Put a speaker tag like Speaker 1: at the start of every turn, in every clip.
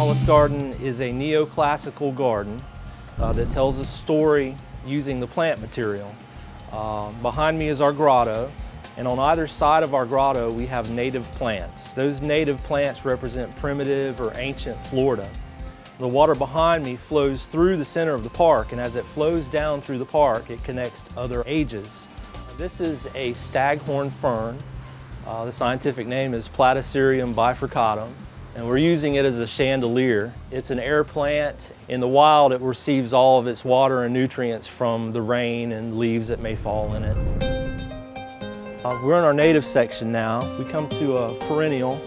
Speaker 1: Hollis Garden is a neoclassical garden that tells a story using the plant material. Behind me is our grotto, and on either side of our grotto we have native plants. Those native plants represent primitive or ancient Florida. The water behind me flows through the center of the park, and as it flows down through the park, it connects to other ages. This is a staghorn fern. The scientific name is Platycerium bifurcatum, and we're using it as a chandelier. It's an air plant. In the wild, it receives all of its water and nutrients from the rain and leaves that may fall in it. We're in our native section now. We come to a perennial.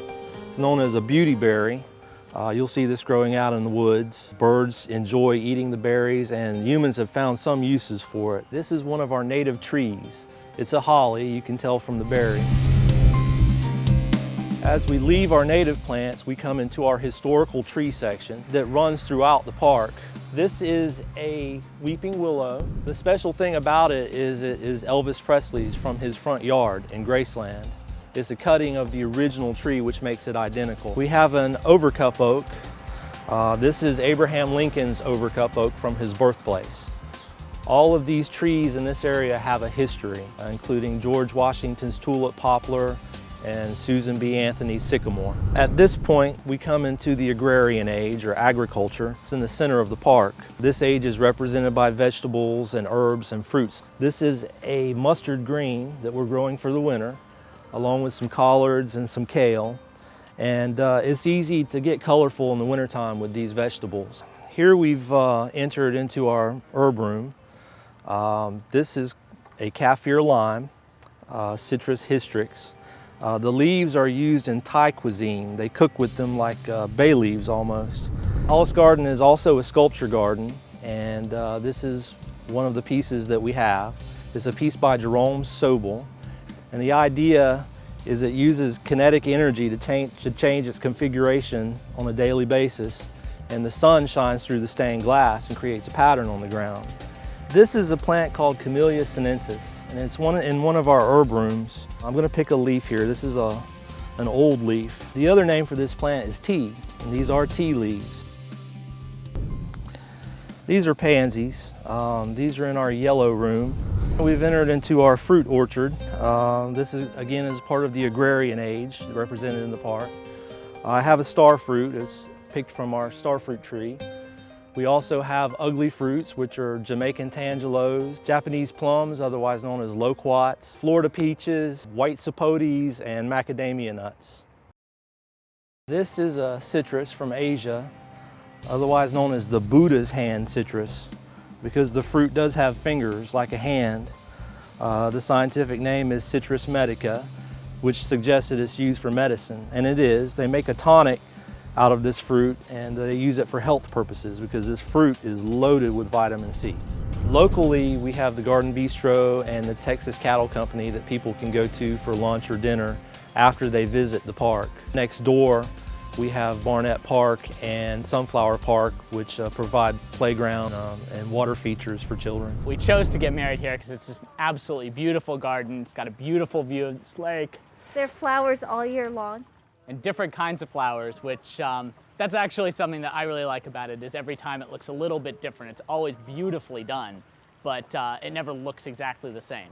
Speaker 1: It's known as a beautyberry. You'll see this growing out in the woods. Birds enjoy eating the berries, and humans have found some uses for it. This is one of our native trees. It's a holly, you can tell from the berries. As we leave our native plants, we come into our historical tree section that runs throughout the park. This is a weeping willow. The special thing about it is Elvis Presley's from his front yard in Graceland. It's a cutting of the original tree, which makes it identical. We have an overcup oak. This is Abraham Lincoln's overcup oak from his birthplace. All of these trees in this area have a history, including George Washington's tulip poplar and Susan B. Anthony's sycamore. At this point, we come into the agrarian age, or agriculture. It's in the center of the park. This age is represented by vegetables and herbs and fruits. This is a mustard green that we're growing for the winter, along with some collards and some kale. And it's easy to get colorful in the wintertime with these vegetables. Here we've entered into our herb room. This is a Kaffir lime, Citrus hystrix. The leaves are used in Thai cuisine. They cook with them like bay leaves almost. Hollis Garden is also a sculpture garden, and this is one of the pieces that we have. It's a piece by Jerome Sobel, and the idea is it uses kinetic energy to change its configuration on a daily basis, and the sun shines through the stained glass and creates a pattern on the ground. This is a plant called Camellia sinensis, and it's in one of our herb rooms. I'm going to pick a leaf here. This is an old leaf. The other name for this plant is tea, and these are tea leaves. These are pansies. These are in our yellow room. We've entered into our fruit orchard. This is, again, is part of the agrarian age represented in the park. I have a star fruit. It's picked from our star fruit tree. We also have ugly fruits, which are Jamaican tangelos, Japanese plums, otherwise known as loquats, Florida peaches, white sapotes, and macadamia nuts. This is a citrus from Asia, otherwise known as the Buddha's hand citrus, because the fruit does have fingers like a hand. The scientific name is Citrus medica, which suggests that it's used for medicine, and it is. They make a tonic out of this fruit, and they use it for health purposes because this fruit is loaded with vitamin C. Locally, we have the Garden Bistro and the Texas Cattle Company that people can go to for lunch or dinner after they visit the park. Next door, we have Barnett Park and Sunflower Park, which provide playground and water features for children.
Speaker 2: We chose to get married here because it's just an absolutely beautiful garden. It's got a beautiful view of this lake.
Speaker 3: There are flowers all year long.
Speaker 2: And different kinds of flowers, which that's actually something that I really like about it, is every time it looks a little bit different. It's always beautifully done, but it never looks exactly the same.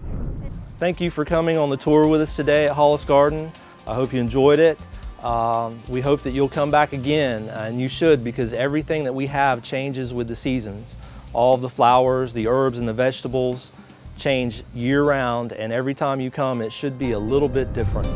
Speaker 1: Thank you for coming on the tour with us today at Hollis Garden. I hope you enjoyed it. We hope that you'll come back again, and you should, because everything that we have changes with the seasons. All of the flowers, the herbs, and the vegetables change year-round, and every time you come it should be a little bit different.